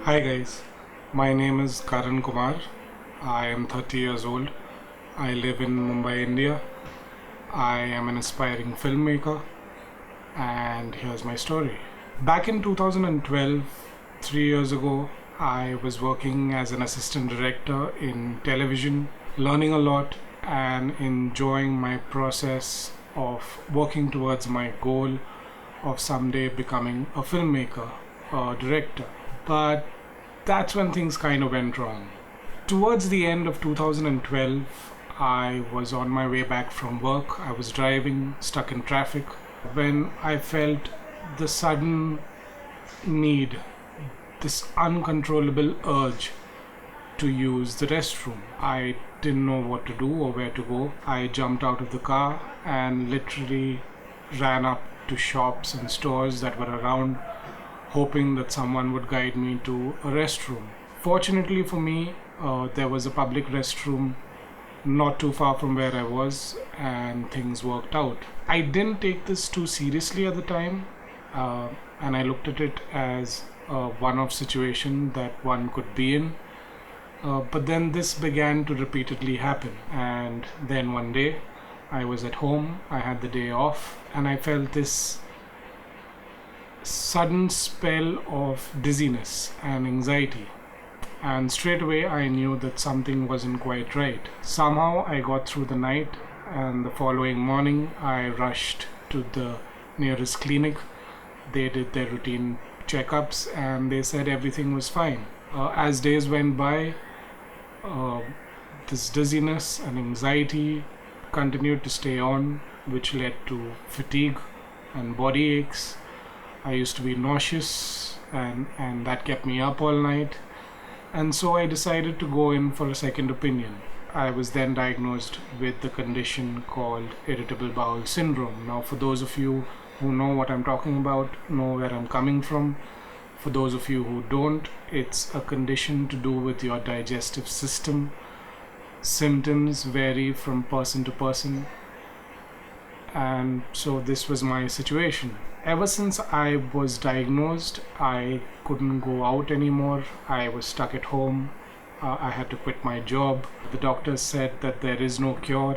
Hi guys, my name is Karan Kumar. I am 30 years old. I live in Mumbai, India. I am an aspiring filmmaker, and here's my story. Back in 2012, 3 years ago, I was working as an assistant director in television, learning a lot and enjoying my process of working towards my goal of someday becoming a filmmaker, a director. But that's when things kind of went wrong. Towards the end of 2012, I was on my way back from work. I was driving, stuck in traffic, when I felt the sudden need, this uncontrollable urge to use the restroom. I didn't know what to do or where to go. I jumped out of the car and literally ran up to shops and stores that were around, hoping that someone would guide me to a restroom. Fortunately for me, there was a public restroom not too far from where I was, and things worked out. I didn't take this too seriously at the time, and I looked at it as a one off situation that one could be in. But then this began to repeatedly happen, and then one day I was at home, I had the day off, and I felt this sudden spell of dizziness and anxiety. And straight away I knew that something wasn't quite right. Somehow I got through the night, and the following morning I rushed to the nearest clinic. They did their routine checkups and they said everything was fine. As days went by, uh, this dizziness and anxiety continued to stay on, which led to fatigue and body aches. I used to be nauseous, and that kept me up all night. And so I decided to go in for a second opinion. I was then diagnosed with the condition called Irritable Bowel Syndrome. Now, for those of you who know what I'm talking about, know where I'm coming from. For those of you who don't, it's a condition to do with your digestive system. Symptoms vary from person to person, and so this was my situation. Ever since I was diagnosed, I couldn't go out anymore. I was stuck at home. I had to quit my job. The doctors said that there is no cure,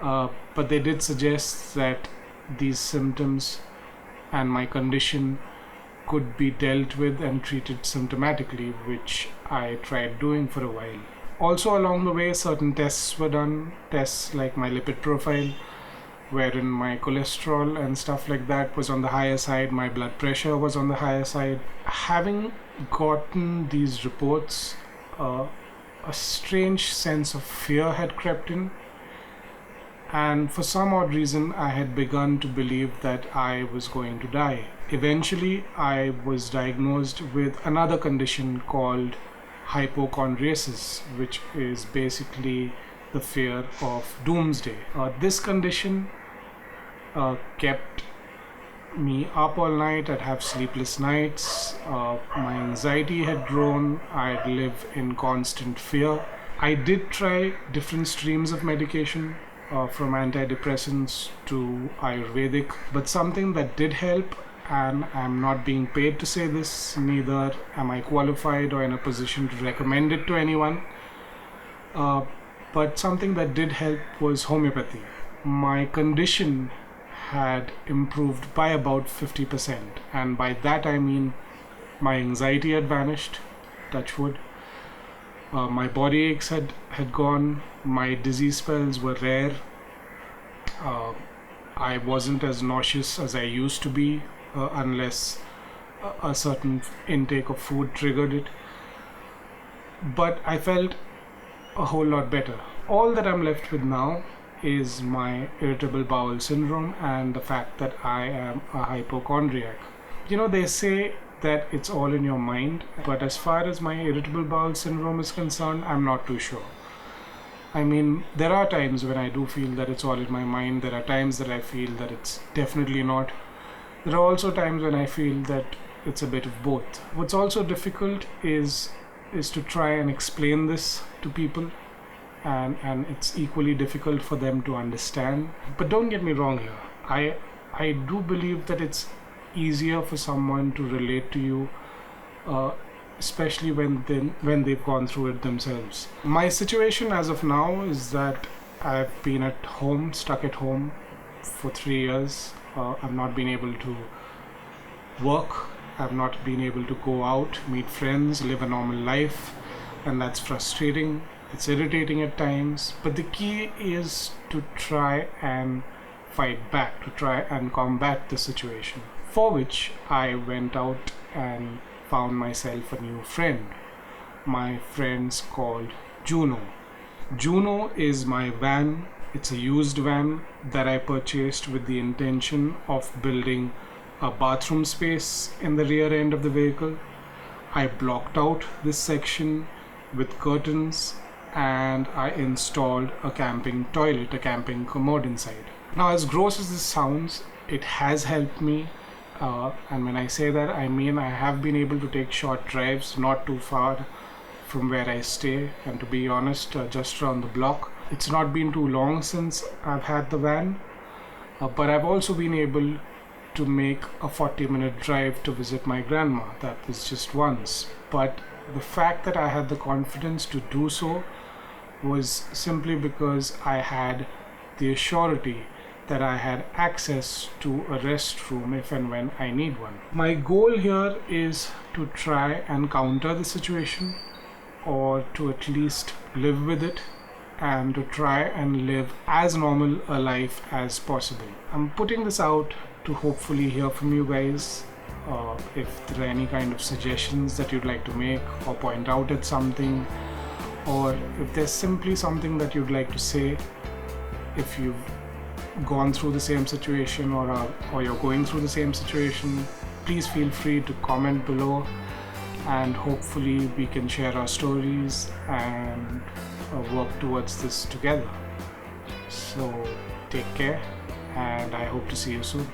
but they did suggest that these symptoms and my condition could be dealt with and treated symptomatically, which I tried doing for a while. Also, along the way, certain tests were done, tests like my lipid profile, wherein my cholesterol and stuff like that was on the higher side, my blood pressure was on the higher side. Having gotten these reports, a strange sense of fear had crept in, and for some odd reason I had begun to believe that I was going to die. Eventually I was diagnosed with another condition called hypochondriasis, which is basically the fear of doomsday. This condition kept me up all night. I'd have sleepless nights. My anxiety had grown. I'd live in constant fear. I did try different streams of medication, from antidepressants to Ayurvedic, but something that did help, and I'm not being paid to say this, neither am I qualified or in a position to recommend it to anyone, but something that did help was homeopathy. My condition had improved by about 50%, and by that I mean my anxiety had vanished, touch wood. My body aches had gone, my dizzy spells were rare. I wasn't as nauseous as I used to be, unless a certain intake of food triggered it. But I felt a whole lot better. All that I'm left with now is my irritable bowel syndrome and the fact that I am a hypochondriac. They say that it's all in your mind, but as far as my irritable bowel syndrome is concerned, I'm not too sure. I mean, there are times when I do feel that it's all in my mind. There are times that I feel that it's definitely not. There are also times when I feel that it's a bit of both. What's also difficult is to try and explain this to people, and it's equally difficult for them to understand. But don't get me wrong here. I do believe that it's easier for someone to relate to you, especially when they've gone through it themselves. My situation as of now is that I've been at home, stuck at home for 3 years. I've not been able to work, I've not been able to go out, meet friends, live a normal life, and that's frustrating. It's irritating at times, but the key is to try and fight back, to try and combat the situation. For which I went out and found myself a new friend. My friend's called Juno. Juno is my van. It's a used van that I purchased with the intention of building a bathroom space in the rear end of the vehicle. I blocked out this section with curtains and I installed a camping toilet, a camping commode inside. Now, as gross as this sounds, it has helped me. And when I say that, I mean I have been able to take short drives not too far from where I stay, and to be honest, just around the block. It's not been too long since I've had the van, but I've also been able to make a 40-minute drive to visit my grandma. That was just once, but the fact that I had the confidence to do so was simply because I had the surety that I had access to a restroom if and when I need one. My goal here is to try and counter the situation, or to at least live with it, and to try and live as normal a life as possible. I'm putting this out to hopefully hear from you guys. If there are any kind of suggestions that you'd like to make or point out at something, or if there's simply something that you'd like to say, if you've gone through the same situation or you're going through the same situation, please feel free to comment below, and hopefully we can share our stories and work towards this together. So take care, and I hope to see you soon.